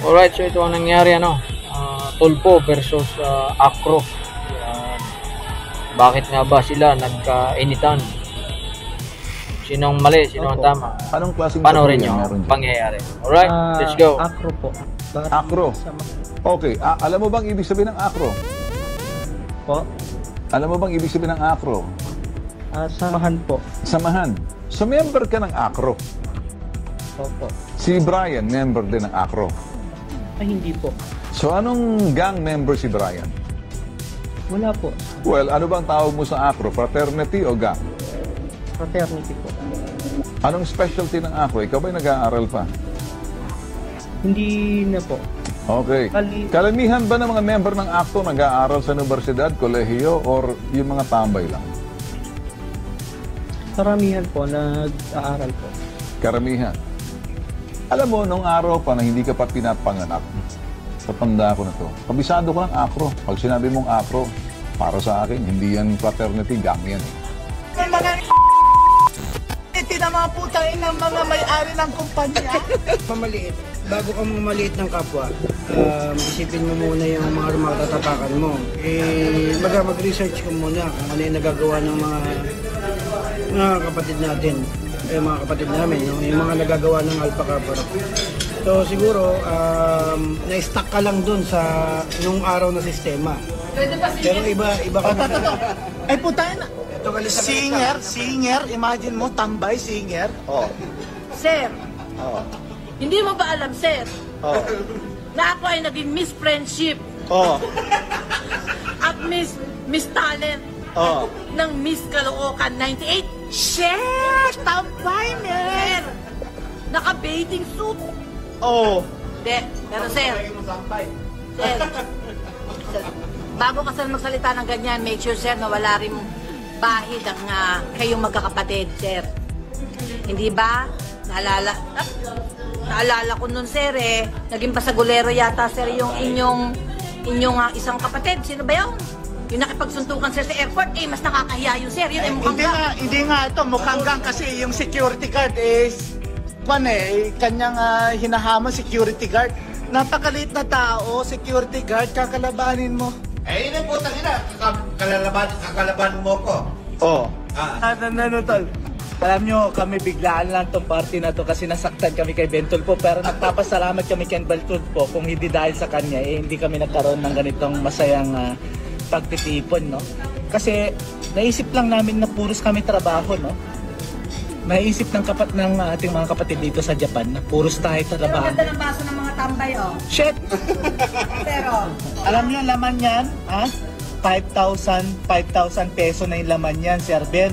Alright, so ito ang nangyari, ano? Tulpo versus Acro. Bakit nga ba sila nagkainitan? Sinong mali, sino ang tama? Anong klaseng Panoorin nyo meron ang dyan? pangyayari. Alright, let's go. Acro po. Acro. Okay, alam mo bang ibig sabihin ng acro? Po. Alam mo bang ibig sabihin ng acro? Samahan po. Samahan. So, member ka ng acro. Opo. Si Brian, member din ng acro. Ay, hindi po. So, anong gang member si Brian? Wala po. Well, ano bang tawag mo sa acro? Fraternity o gang? Fraternity po. Anong specialty ng acro? Ikaw ba'y nag-aaral pa? Hindi na po. Okay. Kalamihan ba ng mga member ng acto nag-aaral sa universidad, kolehiyo, or yung mga tambay lang? Karamihan po, nag-aaral po. Karamihan. Alam mo, nung araw pa na hindi ka pa pinapanganak, sa tanda ko na to, kabisado ko ng acro. Pag sinabi mong acro, para sa akin, hindi yan fraternity, gang yan. Tinamaputain ng mga may-ari ng kumpanya. Mamaliit. Bago ka mamaliit ng kapwa, isipin mo muna yung mga matatatakan mo. Mag-research ka muna kung ano yung nagagawa ng mga kapatid natin. Mga kapatid namin, yung mga nagagawa ng Alpha Kappa. So siguro, na-stuck ka lang dun sa nung araw na sistema. Pero iba ka na. Ay putay na. Singer, imagine mo, tambay, singer. Oh. Sir, Oh. hindi mo ba alam, sir, Oh. na ako ay naging Miss Friendship Oh. at Miss Talent Oh. ng Miss Caloocan 98? Shit! Tambay, Sir, man! naka-bathing suit. Oh. Hindi, pero sir, sir, bago ka sir magsalita ng ganyan, make sure, sir, na wala rin bahid ang kayong magkakapatid, sir. Hindi ba? Naalala ko nun, sir, naging pasagulero yata, sir, yung inyong isang kapatid. Sino ba yun? Yung nakipagsuntukan, sir, sa airport, mas nakakahiya yun, sir. Yun ay mukhang Hindi nga ito, mukhang gang kasi yung security guard is kanyang hinahamon security guard. Napakaliit na tao, security guard, kakalabanin mo. Eh, yun ang putang ina. Kakalaban mo ko. Oh. Tol. Alam nyo, kami biglaan lang tong party na to kasi nasaktan kami kay Bentol po. Pero nagpapasalamat kami kay Bentol po. Kung hindi dahil sa kanya, hindi kami nagkaroon ng ganitong masayang pagtitipon, no? Kasi naisip lang namin na puros kami trabaho, no? Naisip ng ating mga kapatid dito sa Japan na puros tayo Pero trabaho. ganda ng baso ng mga tambay, oh. Shit! Pero, Alam niyo ang laman yan, ha? 5,000 peso na yung laman yan, Sir Ben.